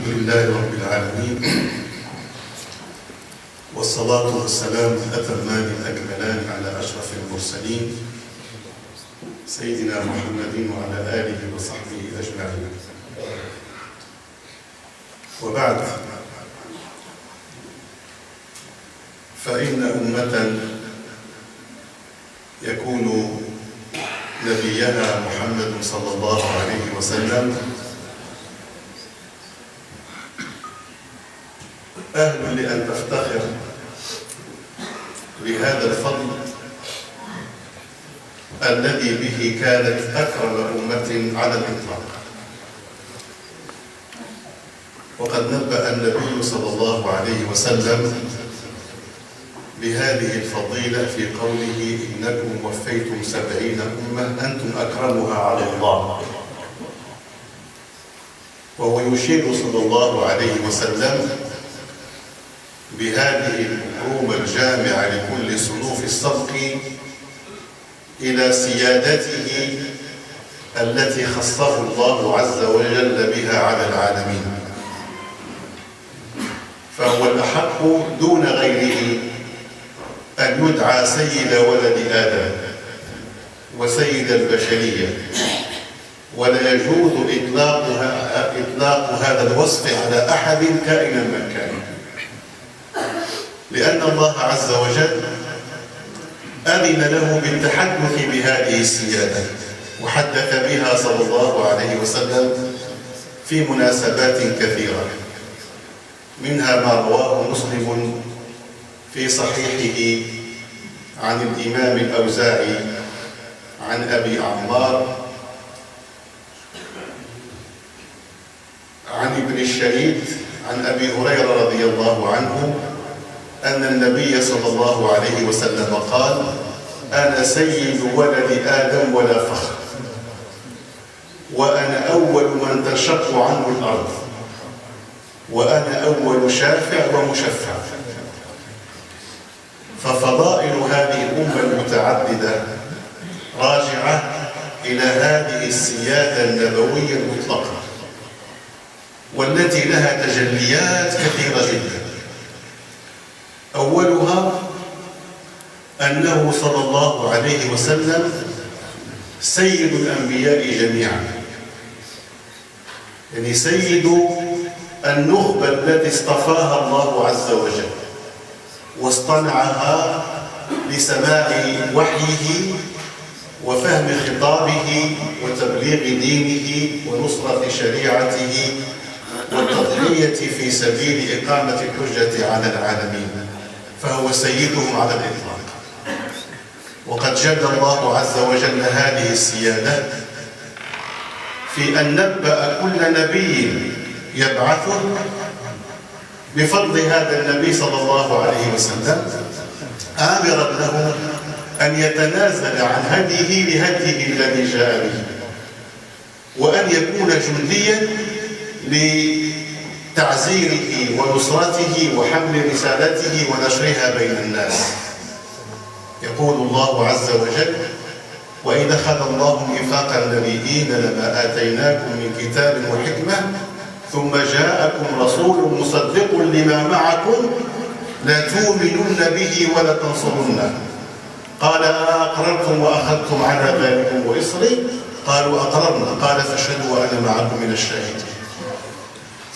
الحمد لله رب العالمين، والصلاة والسلام الأتمان الأكملان على أشرف المرسلين سيدنا محمد وعلى آله وصحبه أجمعين. وبعد، فإن أمة يكون نبيها محمد صلى الله عليه وسلم أهل لأن تفتخر بهذا الفضل الذي به كانت أكرم أمة على الإطلاق. وقد نبأ النبي صلى الله عليه وسلم بهذه الفضيلة في قوله: إنكم وفيتم 70 أمة أنتم أكرمها على الله. وهو يشير صلى الله عليه وسلم بهذه الأمور الجامعة لكل صنوف السبق إلى سيادته التي خصه الله عز وجل بها على العالمين، فهو الأحق دون غيره أن يدعى سيد ولد آدم وسيد البشرية، ولا يجوز إطلاق هذا الوصف على أحد كائنا من كان، لأن الله عز وجل أذن له بالتحدث بهذه السيادة وحدث بها صلى الله عليه وسلم في مناسبات كثيرة، منها ما رواه مسلم في صحيحه عن الإمام الأوزاعي عن أبي عمار عن ابن الشريد عن أبي هريرة رضي الله عنه أن النبي صلى الله عليه وسلم قال: أنا سيد ولد آدم ولا فخر، وأنا أول من تنشق عنه الأرض، وأنا أول شافع ومشفع. ففضائل هذه الأمة المتعددة راجعة إلى هذه السيادة النبوية المطلقة، والتي لها تجليات كثيرة جدا. أولها أنه صلى الله عليه وسلم سيد الأنبياء جميعا، يعني سيد النخبة التي اصطفاها الله عز وجل واصطنعها لسماع وحيه وفهم خطابه وتبليغ دينه ونصرة شريعته والتضحية في سبيل إقامة الحجة على العالمين، فهو سيدهم على الإطلاق. وقد جل الله عز وجل هذه السيادة في أن نبأ كل نبي يبعثه بفضل هذا النبي صلى الله عليه وسلم، آمرا له أن يتنازل عن هديه لهديه الذي جاء به، وأن يكون جنديا لتعزيره ونصرته وحمل رسالته ونشرها بين الناس. يقول الله عز وجل: وإذا أخذ الله ميثاق النبيين لما آتيناكم من كتاب وحكمة ثم جاءكم رسول مصدق لما معكم لتؤمنن به ولتنصرنه. قال: أأقررتم وأخذتم على ذلكم وإصري؟ قالوا: أقررنا. قال: فاشهدوا وأنا معكم من الشاهدين.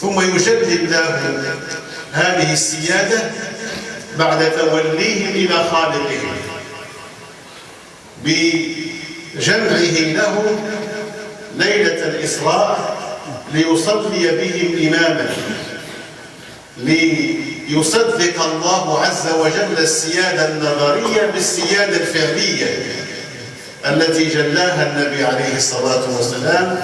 ثم يجلي الله هذه السيادة بعد توليهم إلى خالقهم بجمعه لهم ليلة الإسراء ليصلي بهم إماما، ليصدق الله عز وجل السيادة النظرية بالسيادة الفعلية التي جلاها النبي عليه الصلاة والسلام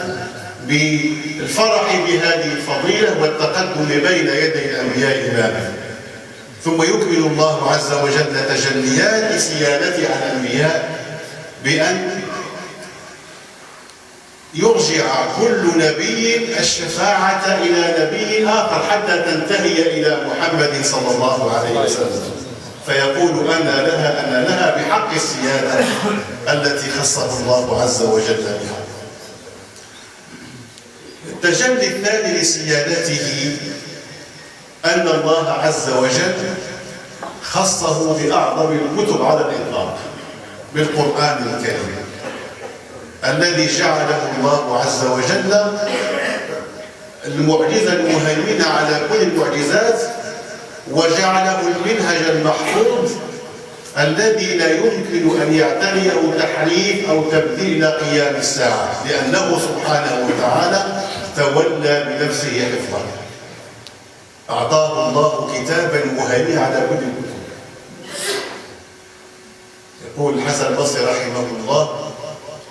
بالفرح بهذه الفضيلة والتقدم بين يدي الأنبياء إماما. ثم يكمل الله عز وجل تجليات سيادته على الأنبياء بأن يرجع كل نبي الشفاعة إلى نبي آخر حتى تنتهي إلى محمد صلى الله عليه وسلم، فيقول: أنا لها بحق السيادة التي خصه الله عز وجل بها. التجلي الثاني لسيادته أن الله عز وجل خصه بأعظم الكتب على الإطلاق، بالقرآن الكريم الذي جعله الله عز وجل المعجزة المهيمنة على كل المعجزات، وجعله المنهج المحفوظ الذي لا يمكن أن يعتريه تحريف أو تبديل إلى قيام الساعة، لأنه سبحانه وتعالى تولى بنفسه حفظه. أعطاه الله كتابا مهيمنا على كل الكتب. يقول الحسن البصري رحمه الله: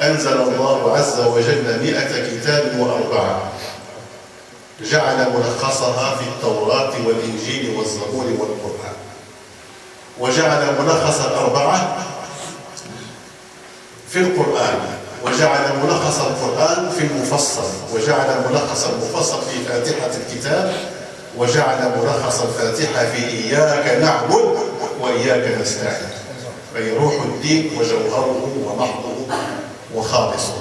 أنزل الله عز وجل 100 كتاب و4، جعل ملخصها في التوراة والإنجيل والزبور والقرآن، وجعل ملخص ال4 في القرآن، وجعل ملخص القرآن في المفصل، وجعل ملخص المفصل في فاتحة الكتاب، وجعل ملخص الفاتحة في إياك نعبد وإياك نستعين، أي روح الدين وجوهره ومحضه وخالصه.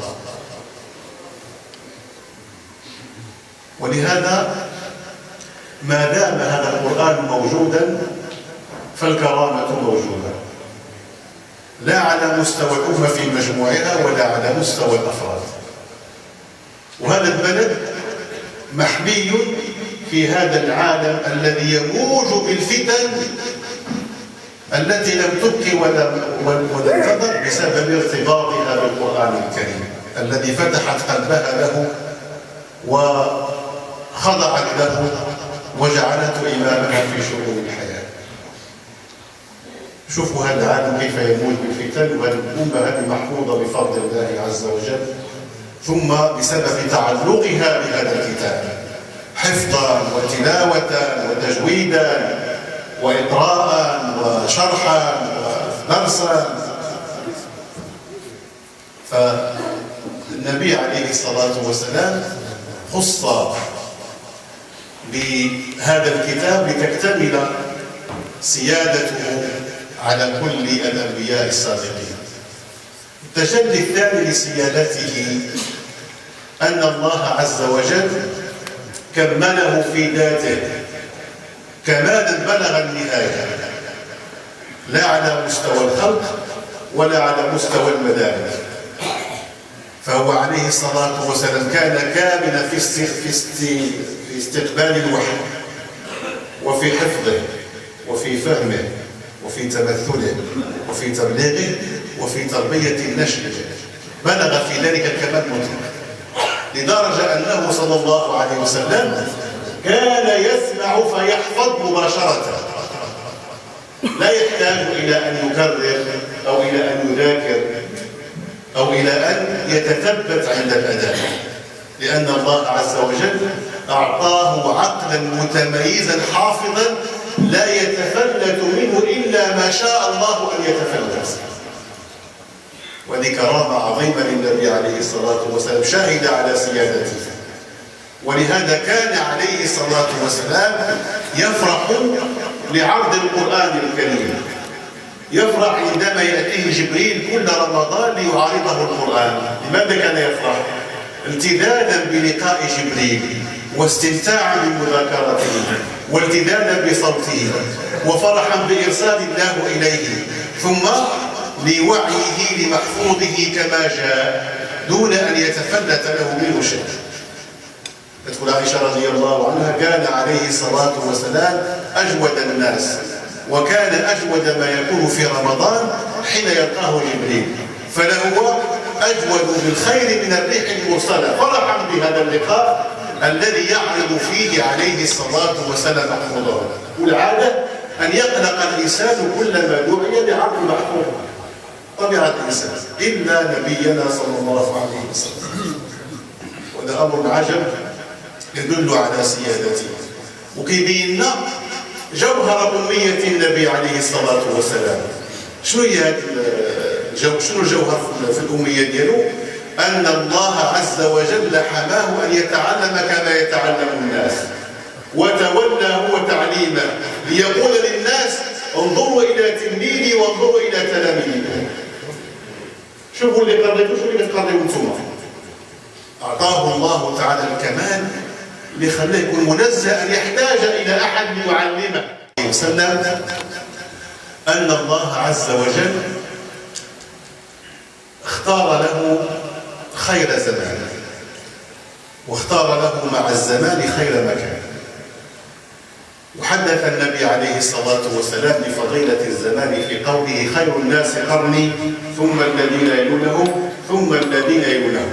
ولهذا ما دام هذا القرآن موجودا فالكرامة موجودة، لا على مستوى الأمة في مجموعها ولا على مستوى الأفراد. وهذا البلد محمي في هذا العالم الذي يموج بالفتن التي لم تبقي ولم تضر بسبب ارتباطها بالقرآن الكريم الذي فتحت قلبها له وخضعت له وجعلته إمامها في شؤون الحياة. شوفوا هذا العالم كيف يموج بالفتن، والأمة هذه محفوظة بفضل الله عز وجل، ثم بسبب تعلقها بهذا الكتاب حفظا وتلاوة وتجويدا وإقراء وشرحا ودرسا. فالنبي عليه الصلاة والسلام خص بهذا الكتاب لتكتمل سيادته على كل الأنبياء السابقين. التجلي الثاني لسيادته أن الله عز وجل كمله في ذاته كمالا بلغ النهاية، لا على مستوى الخلق ولا على مستوى المدارك. فهو عليه الصلاة والسلام كان كاملا في استقبال الوحي وفي حفظه وفي فهمه وفي تمثله وفي تبليغه وفي تربية النشء، بلغ في ذلك الكمال مطلق، لدرجة أنه صلى الله عليه وسلم كان يسمع فيحفظ مباشرة، لا يحتاج إلى أن يكرر أو إلى أن يذاكر أو إلى أن يتثبت عند الأداء، لأن الله عز وجل أعطاه عقلا متميزا حافظا لا يتفلت منه إلا ما شاء الله أن يتفلت. وهذه كرامة عظيمة للنبي عليه الصلاة والسلام، شاهد على سيادته. ولهذا كان عليه الصلاة والسلام يفرح لعرض القرآن الكريم، يفرح عندما يأتيه جبريل كل رمضان ليعارضه القرآن. لماذا كان يفرح؟ امتدادا بلقاء جبريل واستمتاعا بمذاكرته والتذاذا بصوته وفرحا بإرسال الله إليه، ثم لوعيه لمحفوظه كما جاء دون أن يتفلت له منه شيء. تقول عائشة رضي الله عنها: كان عليه الصلاة والسلام أجود الناس، وكان أجود ما يكون في رمضان حين يلقاه جبريل، فلهو أجود بالخير من الريح المرسلة، فرحا بهذا اللقاء الذي يعرض فيه عليه الصلاة والسلام محفوظه. والعادة أن يقلق الإنسان كلما دعي لعرض محفوظ، طبيعة الإنسان، إلا نبينا صلى الله عليه وسلم. وهذا أمر عجب يدل على سيادته وكيبين لنا جوهر أمية النبي عليه الصلاة والسلام. شنو هي شنو الجوهر في الأمية ديالو؟ أن الله عز وجل حماه أن يتعلم كما يتعلم الناس، وتولى هو تعليمه ليقول للناس: انظروا إلى تلميذي وانظروا إلى تلاميذكم. شوفوا اللي قريتوا، شوفوا اللي تقريوا انتم. أعطاه الله تعالى الكمال اللي خلاه يكون منزه أن يحتاج إلى أحد ليعلمه وسلم أن الله عز وجل اختار له خير زمان، واختار له مع الزمان خير مكان. وحدث النبي عليه الصلاة والسلام بفضيلة الزمان في قوله: خير الناس قرني ثم الذين يلونهم ثم الذين يلونهم.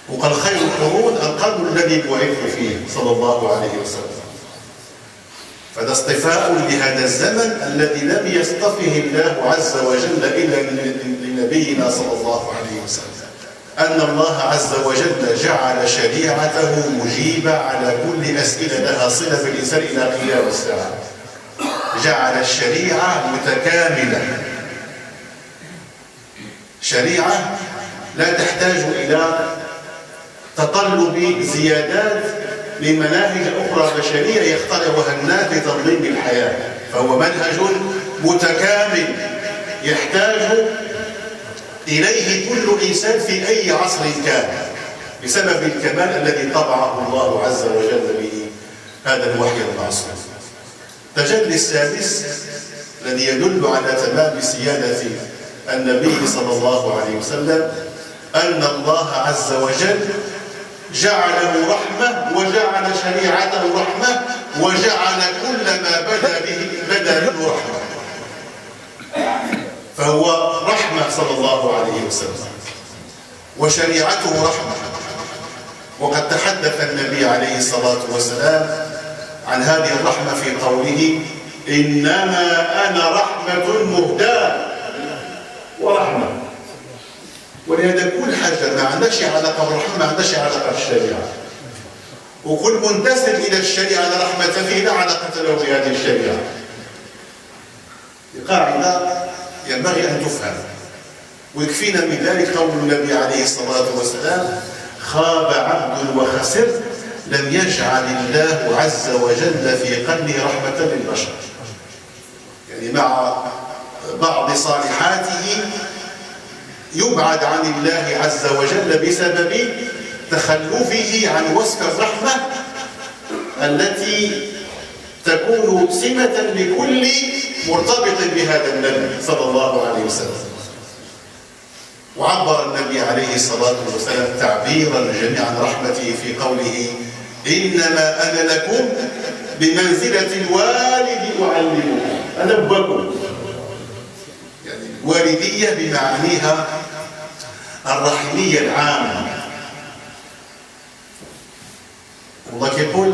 وقال: خير القرون القرن الذي بعثت فيه صلى الله عليه وسلم. فهذا اصطفاء لهذا الزمن الذي لم يصطفه الله عز وجل إلا لنبينا صلى الله عليه وسلم. أن الله عز وجل جعل شريعته مجيبة على كل أسئلة لها صلة بالإنسان إلى قيام الساعة. جعل الشريعة متكاملة، شريعة لا تحتاج إلى تطلب زيادات لمناهج أخرى بشرية يخترعها الناس لتنظيم الحياة، فهو منهج متكامل يحتاج إليه كل إنسان في أي عصر كان بسبب الكمال الذي طبعه الله عز وجل به هذا الوحي المعصوم. التجلي السادس الذي يدل على تمام سيادة النبي صلى الله عليه وسلم أن الله عز وجل جعله رحمة، وجعل شريعته رحمة، وجعل كل ما بدا منه رحمة، فهو رحمة صلى الله عليه وسلم وشريعته رحمة. وقد تحدث النبي عليه الصلاة والسلام عن هذه الرحمة في قوله: إنما أنا رحمة مهداة ورحمة. ولهذا كل حاجة ما عندهاش علاقة بالرحمة ما عندهاش علاقة بالشريعة، وكل منتسب إلى الشريعة لا رحمة فيه لا علاقة له بهذه الشريعة. قاعدة ينبغي أن تفهم، ويكفينا من ذلك قول النبي عليه الصلاة والسلام: خاب عبد وخسر لم يجعل الله عز وجل في قلبه رحمة للبشر. يعني مع بعض صالحاته يبعد عن الله عز وجل بسبب تخلفه عن وصف الرحمة التي تكون سمة لكل مرتبط بهذا النبي صلى الله عليه وسلم. وعبر النبي عليه الصلاة والسلام تعبيرا جميعا عن رحمته في قوله: إنما أنا لكم بمنزلة الوالد أعلمكم. أنا أبوكم، يعني الوالدية بمعانيها الرحمية العامة. الله يقول: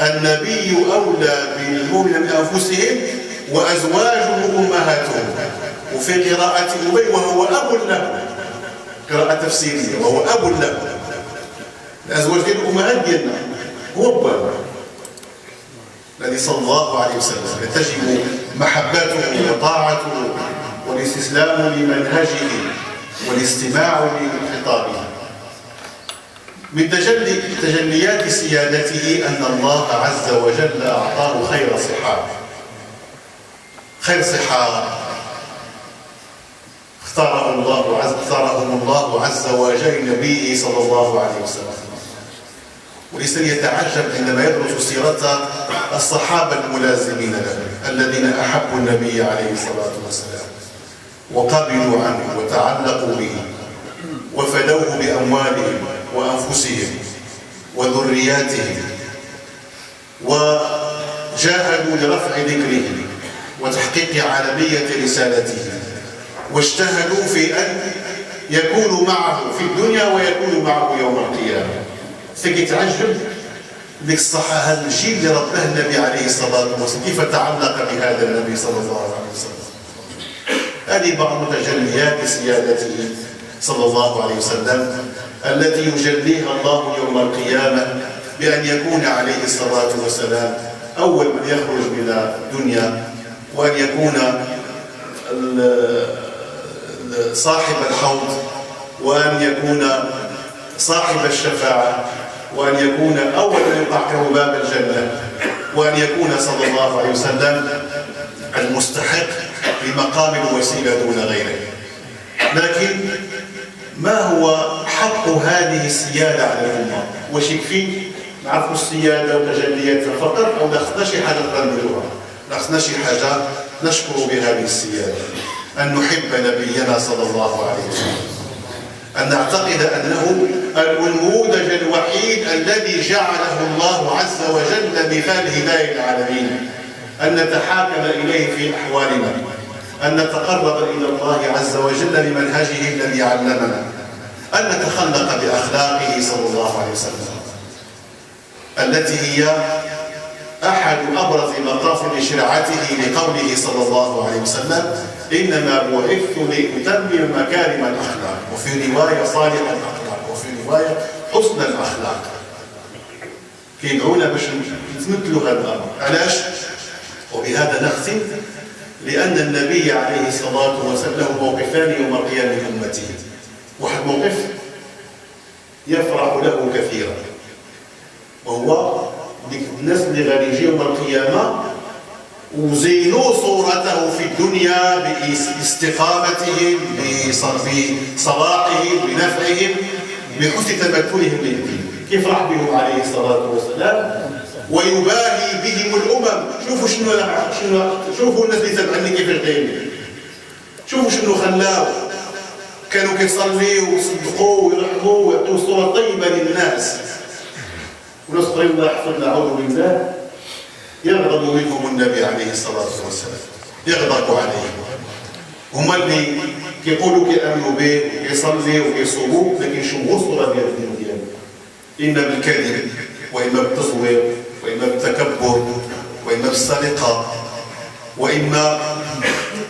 النبي أولى بالمؤمنين من أنفسهم وأزواجه أمهاتهم. وفي قراءة أبي: وهو أب له، قراءة تفسيرية، وهو أب له. الأزواج ديال الأمهات ديالنا هو أبوه الذي صلى الله عليه وسلم تجب محبته وطاعته والاستسلام لمنهجه والاستماع لخطابه. من تجليات سيادته أن الله عز وجل أعطاه خير صحاب. خير صحاب اختارهم الله عز وجل نبيه صلى الله عليه وسلم. والإنسان يتعجب عندما يدرس سيرة الصحابة الملازمين له الذين أحبوا النبي عليه الصلاة والسلام وقبلوا عنه وتعلقوا به وفدوه بأموالهم وأنفسهم وذرياتهم وجاهدوا لرفع ذكره وتحقيق عالمية رسالته، واجتهدوا في أن يكونوا معه في الدنيا ويكونوا معه يوم القيامة. فيتعجب ديك الصحة هذا الجيل اللي رباه النبي عليه الصلاة والسلام كيف تعلق بهذا النبي صلى الله عليه وسلم. هذه بعض تجليات سيادته صلى الله عليه وسلم التي يجليها الله يوم القيامة بأن يكون عليه الصلاة والسلام أول من يخرج من الدنيا، وأن يكون صاحب الحوض، وأن يكون صاحب الشفاعة، وأن يكون أول من يطرقه باب الجنة، وأن يكون صلى الله عليه وسلم المستحق لمقام الوسيلة دون غيره. لكن ما هو حق هذه السيادة على الأمة. واش يكفي نعرفوا السيادة وتجلياتها فقط، أو خصنا شي حاجة نعملوها؟ خصنا شي حاجة نشكر بهذه السيادة، أن نحب نبينا صلى الله عليه وسلم، أن نعتقد أنه النموذج الوحيد الذي جعله الله عز وجل مثال هداية العالمين، أن نتحاكم إليه في أحوالنا، أن نتقرب إلى الله عز وجل بمنهجه الذي علمنا، أن نتخلق بأخلاقه صلى الله عليه وسلم التي هي أحد أبرز مقاصد شرعته لقوله صلى الله عليه وسلم: إنما بعثت لأتمم مكارم الأخلاق، وفي رواية صالح الأخلاق، وفي رواية حسن الأخلاق. كيدعونا باش نتمثلوا هذا الأمر. علاش؟ وبهذا نختم، لأن النبي عليه الصلاة والسلام له موقفان يوم القيامة لأمته. واحد موقف يفرح له كثيرا، وهو الناس اللي غادي يجي يوم القيامة وزينوا صورته في الدنيا باستقامتهم، بصلاحهم، بنفعهم، بحسن تمثلهم للدين. يفرح بهم عليه الصلاة والسلام ويباهي بهم الأمم. شوفوا الناس اللي تبعني كيفاش دايرين، شوفوا شنو خلاو، كانوا كيصليوا ويصدقوا ويرحموا ويعطوا صورة طيبة للناس. وناس اخرين الله يحفظنا اعوذ بالله يغضب منهم النبي عليه الصلاه والسلام، يغضب عليهم. هما اللي كيقولوا كيامنوا به وكيصليوا وكيصوموا، لكن شو هو الصوره ديال الدين ديالهم؟ اما بالكذب، واما بالتزوير، واما بالتكبر، واما بالسرقه، واما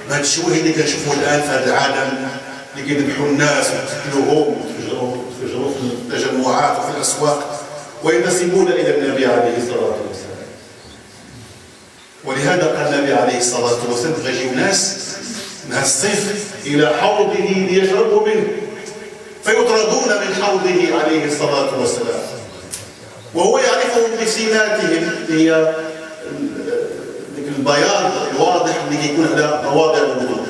هاد الشويه اللي كنشوفوه الان في هذا العالم اللي كيذبحوا الناس ويقتلوهم ويتفجروا في التجمعات وفي الاسواق وينتسبون إلى النبي عليه الصلاة والسلام. ولهذا قال النبي عليه الصلاة والسلام: غيجيو ناس من هذا الصيف إلى حوضه ليشربوا منه، فيطردون من حوضه عليه الصلاة والسلام، وهو يعرفهم بسماتهم، هي البياض الواضح اللي يكون على مواضع الوضوء،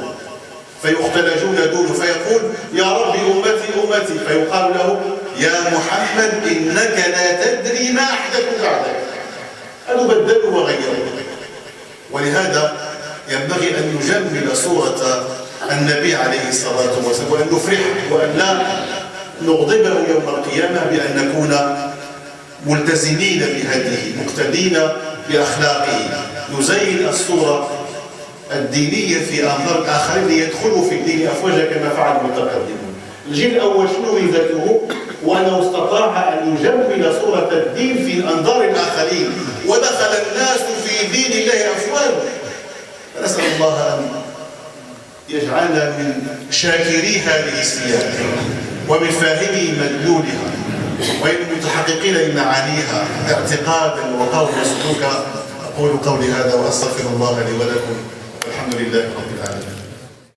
فيختلجون دونه، فيقول: يا رب أمتي أمتي، فيقال له: يا محمد إنك لا تدري ما أحدث بعدك. قالوا بدلوا وغيروا. ولهذا ينبغي أن نجمل صورة النبي عليه الصلاة والسلام، وأن نفرح، وأن لا نغضبه يوم القيامة، بأن نكون ملتزمين بهديه، مقتدين بأخلاقه، نزين الصورة الدينية في أنظار الآخرين ليدخلوا في الدين أفواجا كما فعل المتقدمون. الجيل الأول شنو ميزته؟ وأنه استطاع أن يجمل صورة الدين في أنظار الآخرين، ودخل الناس في دين الله أفواجا. نسأل الله أن يجعلنا من شاكري هذه السيادة، ومن فاهمي مدلولها، ومن المتحققين لمعانيها اعتقادا وقولا وسلوكا. أقول قولي هذا وأستغفر الله لي ولكم، والحمد لله رب العالمين.